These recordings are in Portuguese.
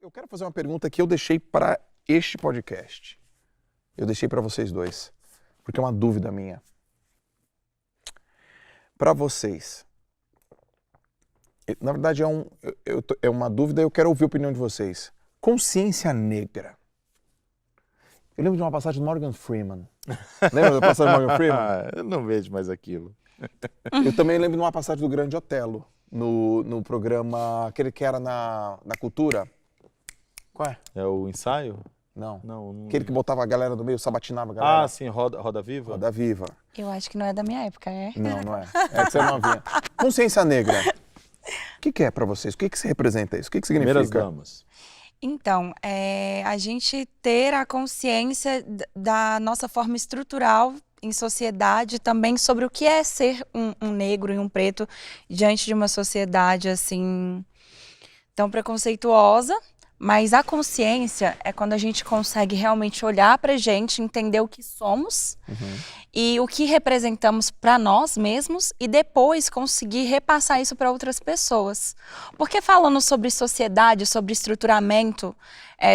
Eu quero fazer uma pergunta que eu deixei para este podcast. Eu deixei para vocês dois, porque é uma dúvida minha. Para vocês, na verdade é uma dúvida e eu quero ouvir a opinião de vocês. Consciência negra. Eu lembro de uma passagem do Morgan Freeman. Lembra da passagem do Morgan Freeman? Eu não vejo mais aquilo. Eu também lembro de uma passagem do Grande Otelo, no programa, aquele que era na Cultura. Qual é? É o ensaio? Não. Não. Aquele que botava a galera no meio, sabatinava a galera. Ah, sim, Roda Viva? Roda Viva. Eu acho que não é da minha época, é? Não, não é. É que você não vinha. Consciência negra. O que é para vocês? O que representa isso? O que significa? Primeiras damas. Então, a gente ter a consciência da nossa forma estrutural em sociedade também sobre o que é ser um negro e um preto diante de uma sociedade assim tão preconceituosa. Mas a consciência é quando a gente consegue realmente olhar pra gente, entender o que somos e o que representamos para nós mesmos e depois conseguir repassar isso para outras pessoas. Porque falando sobre sociedade, sobre estruturamento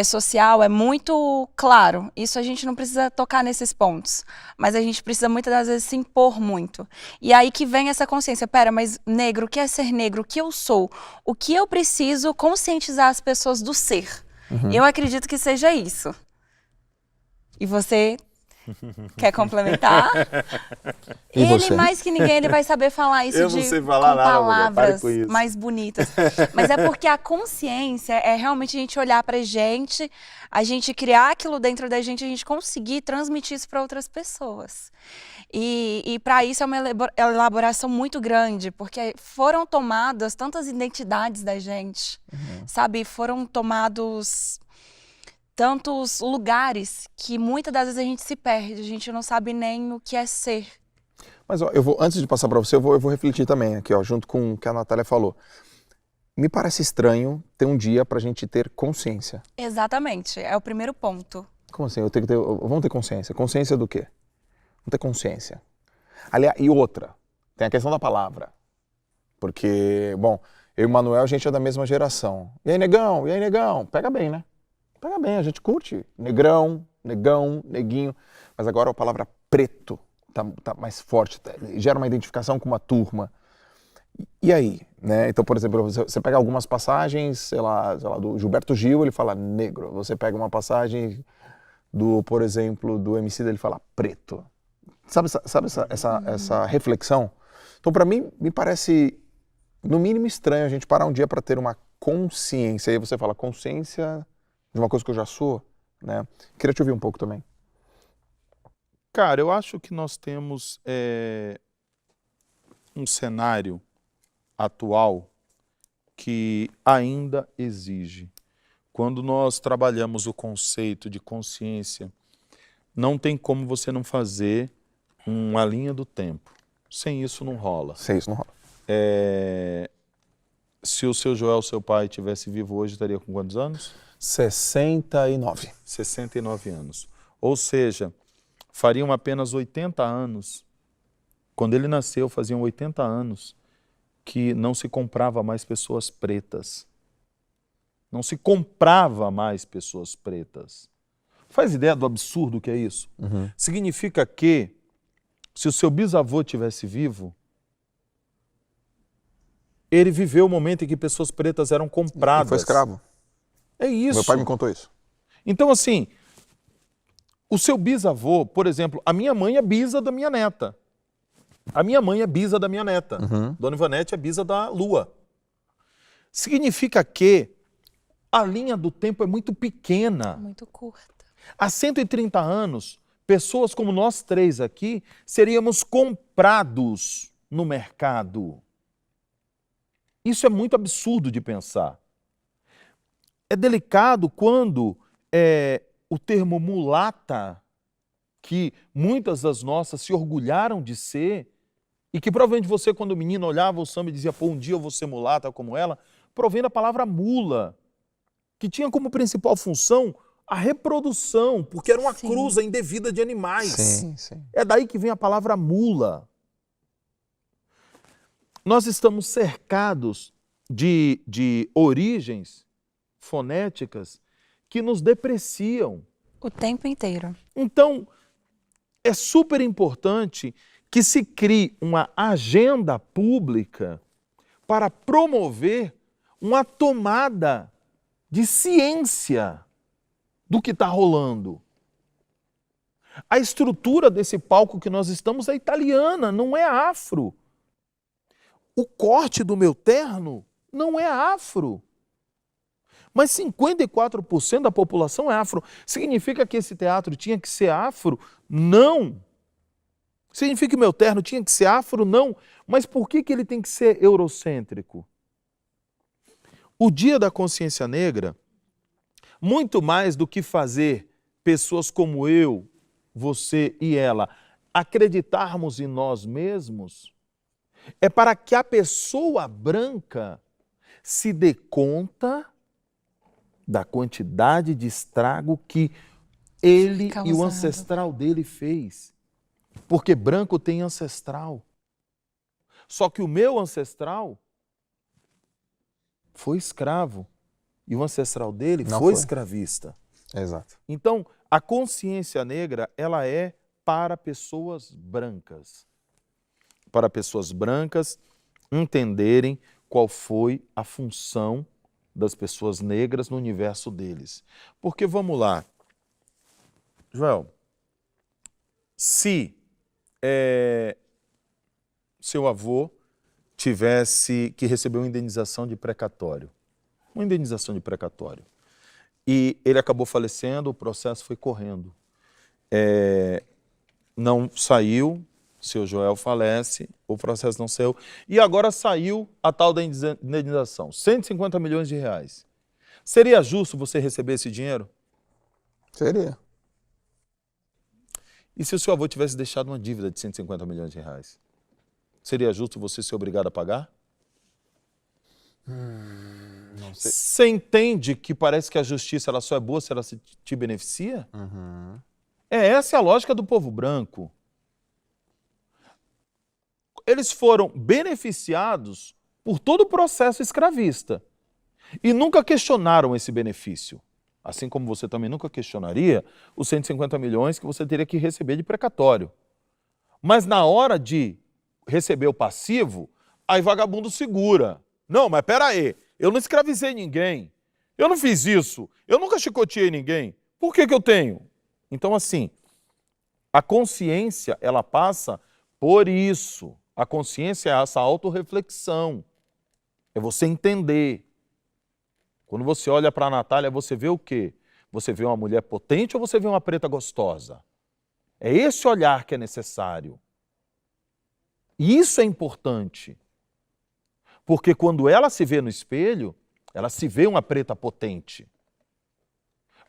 social, é muito claro. Isso a gente não precisa tocar nesses pontos. Mas a gente precisa muitas das vezes se impor muito. E aí que vem essa consciência. Pera, mas negro, o que é ser negro? O que eu sou? O que eu preciso conscientizar as pessoas do ser? Eu acredito que seja isso. E você quer complementar? E Ele, você? mais que ninguém, ele vai saber falar isso Eu não sei falar com nada, mulher. Pare palavras com isso. mais bonitas. Mas é porque a consciência é realmente a gente olhar pra gente, a gente criar aquilo dentro da gente, a gente conseguir transmitir isso para outras pessoas. E para isso é uma elaboração muito grande, porque foram tomadas tantas identidades da gente, sabe? Foram tomados tantos lugares que muitas das vezes a gente se perde, a gente não sabe nem o que é ser. Mas ó, antes de passar para você, eu vou refletir também aqui, ó, junto com o que a Natália falou. Me parece estranho ter um dia pra gente ter consciência. Exatamente, é o primeiro ponto. Como assim? Vamos ter consciência. Consciência do quê? Vamos ter consciência. Aliás, e outra, tem a questão da palavra. Porque, bom, eu e o Manuel, a gente é da mesma geração. E aí, negão? E aí, negão? Pega bem, né? Pega bem, a gente curte. Negrão, negão, neguinho. Mas agora a palavra preto tá mais forte, gera uma identificação com uma turma. E aí, né? Então, por exemplo, você pega algumas passagens, sei lá, do Gilberto Gil, ele fala negro. Você pega uma passagem por exemplo, do Emicida, ele fala preto. Sabe essa reflexão? Então, para mim, me parece, no mínimo, estranho a gente parar um dia para ter uma consciência. E aí você fala, consciência de uma coisa que eu já sou, né? Queria te ouvir um pouco também. Cara, eu acho que nós temos um cenário atual que ainda exige. Quando nós trabalhamos o conceito de consciência, não tem como você não fazer uma linha do tempo. Sem isso não rola. Sem isso não rola. Se o seu Joel, seu pai, tivesse vivo hoje, estaria com quantos anos? 69. 69 anos. Ou seja, fariam apenas 80 anos. Quando ele nasceu, faziam 80 anos que não se comprava mais pessoas pretas. Não se comprava mais pessoas pretas. Faz ideia do absurdo que é isso? Significa que, se o seu bisavô tivesse vivo, ele viveu o momento em que pessoas pretas eram compradas. E foi escravo. É isso. Meu pai me contou isso. Então, assim, o seu bisavô, por exemplo, a minha mãe é bisa da minha neta. A minha mãe é bisa da minha neta. Dona Ivanete é bisa da Lua. Significa que a linha do tempo é muito pequena. Muito curta. Há 130 anos, pessoas como nós três aqui seríamos comprados no mercado. Isso é muito absurdo de pensar. É delicado quando o termo mulata, que muitas das nossas se orgulharam de ser, e que provavelmente você, quando menino, olhava o samba e dizia, pô, um dia eu vou ser mulata como ela, provém da palavra mula, que tinha como principal função a reprodução, porque era uma cruza indevida de animais. Sim. É daí que vem a palavra mula. Nós estamos cercados de origens fonéticas que nos depreciam. O tempo inteiro. Então, é super importante que se crie uma agenda pública para promover uma tomada de ciência do que está rolando. A estrutura desse palco que nós estamos é italiana, não é afro. O corte do meu terno não é afro. Mas 54% da população é afro. Significa que esse teatro tinha que ser afro? Não. Significa que meu terno tinha que ser afro? Não. Mas por que ele tem que ser eurocêntrico? O Dia da Consciência Negra, muito mais do que fazer pessoas como eu, você e ela acreditarmos em nós mesmos, é para que a pessoa branca se dê conta da quantidade de estrago que ele e o ancestral dele fez. Porque branco tem ancestral. Só que o meu ancestral foi escravo e o ancestral dele foi escravista. Exato. Então, a consciência negra, ela é para pessoas brancas. Para pessoas brancas entenderem qual foi a função das pessoas negras no universo deles. Porque, vamos lá, Joel, se seu avô tivesse que receber uma indenização de precatório, e ele acabou falecendo, o processo foi correndo. Não saiu, seu Joel falece, o processo não saiu, e agora saiu a tal da indenização, 150 milhões de reais. Seria justo você receber esse dinheiro? Seria. E se o seu avô tivesse deixado uma dívida de 150 milhões de reais? Seria justo você ser obrigado a pagar? Não sei. Você entende que parece que a justiça ela só é boa se ela te beneficia? Uhum. Essa é a lógica do povo branco. Eles foram beneficiados por todo o processo escravista e nunca questionaram esse benefício. Assim como você também nunca questionaria os 150 milhões que você teria que receber de precatório. Mas na hora de receber o passivo, aí vagabundo segura. Não, mas peraí, eu não escravizei ninguém, eu não fiz isso, eu nunca chicoteei ninguém, por que eu tenho? Então assim, a consciência ela passa por isso. A consciência é essa autorreflexão, é você entender. Quando você olha para a Natália, você vê o quê? Você vê uma mulher potente ou você vê uma preta gostosa? É esse olhar que é necessário. E isso é importante. Porque quando ela se vê no espelho, ela se vê uma preta potente.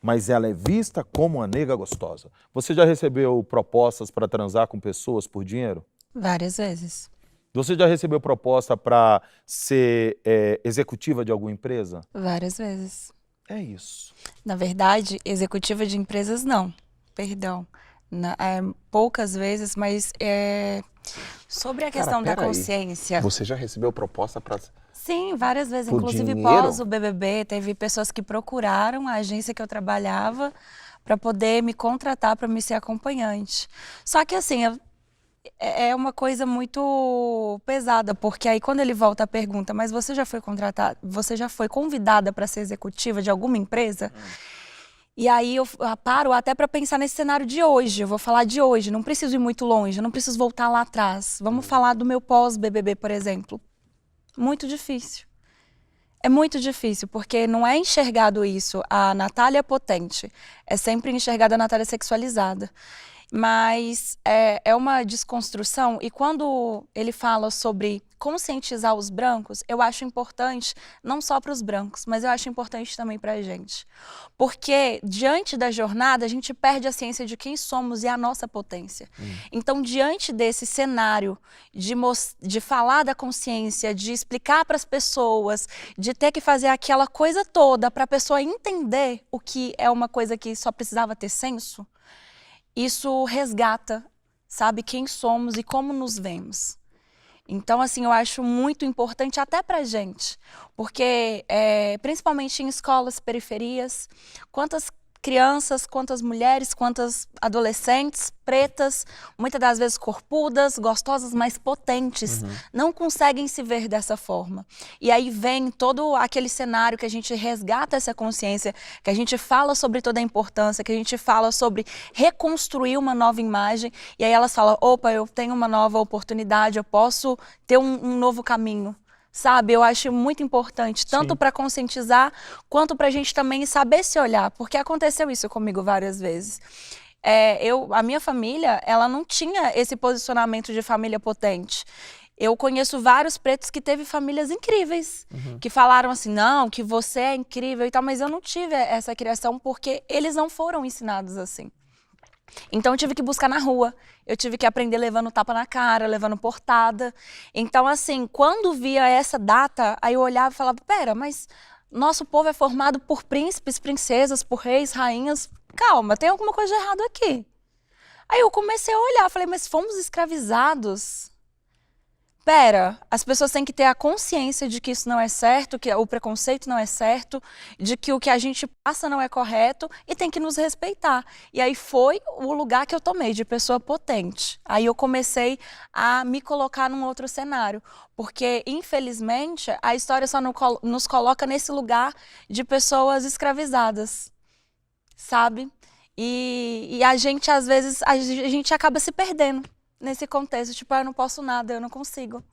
Mas ela é vista como uma nega gostosa. Você já recebeu propostas para transar com pessoas por dinheiro? Várias vezes. Você já recebeu proposta para ser executiva de alguma empresa? Várias vezes. É isso. Na verdade, executiva de empresas não, perdão. Poucas vezes, mas sobre a questão da consciência. Você já recebeu proposta para... Sim, várias vezes. Por Inclusive dinheiro? pós o BBB, teve pessoas que procuraram a agência que eu trabalhava para poder me contratar para me ser acompanhante. Só que assim, é uma coisa muito pesada, porque aí quando ele volta a pergunta, mas você já foi contratada, você já foi convidada para ser executiva de alguma empresa? E aí eu paro até para pensar nesse cenário de hoje, eu vou falar de hoje, não preciso ir muito longe, não preciso voltar lá atrás. Vamos falar do meu pós-BBB, por exemplo. Muito difícil. É muito difícil, porque não é enxergado isso, a Natália potente, é sempre enxergada a Natália sexualizada. Mas é uma desconstrução, e quando ele fala sobre conscientizar os brancos, eu acho importante, não só para os brancos, mas eu acho importante também para a gente. Porque diante da jornada, a gente perde a ciência de quem somos e a nossa potência. Então, diante desse cenário de falar da consciência, de explicar para as pessoas, de ter que fazer aquela coisa toda para a pessoa entender o que é uma coisa que só precisava ter senso, isso resgata, sabe, quem somos e como nos vemos. Então, assim, eu acho muito importante até pra gente, porque principalmente em escolas, periferias, quantas crianças, quantas mulheres, quantas adolescentes pretas, muitas das vezes corpudas, gostosas, mas potentes, não conseguem se ver dessa forma. E aí vem todo aquele cenário que a gente resgata essa consciência, que a gente fala sobre toda a importância, que a gente fala sobre reconstruir uma nova imagem, e aí elas falam, opa, eu tenho uma nova oportunidade, eu posso ter um novo caminho. Sabe, eu acho muito importante, tanto para conscientizar, quanto para a gente também saber se olhar, porque aconteceu isso comigo várias vezes. A minha família, ela não tinha esse posicionamento de família potente. Eu conheço vários pretos que teve famílias incríveis, que falaram assim, não, que você é incrível e tal, mas eu não tive essa criação porque eles não foram ensinados assim. Então eu tive que buscar na rua, eu tive que aprender levando tapa na cara, levando portada. Então assim, quando via essa data, aí eu olhava e falava, pera, mas nosso povo é formado por príncipes, princesas, por reis, rainhas, calma, tem alguma coisa de errado aqui. Aí eu comecei a olhar, falei, mas fomos escravizados? Pera, as pessoas têm que ter a consciência de que isso não é certo, que o preconceito não é certo, de que o que a gente passa não é correto e tem que nos respeitar. E aí foi o lugar que eu tomei de pessoa potente. Aí eu comecei a me colocar num outro cenário, porque infelizmente a história só nos coloca nesse lugar de pessoas escravizadas, sabe? E a gente às vezes a gente acaba se perdendo nesse contexto, tipo, eu não posso nada, eu não consigo.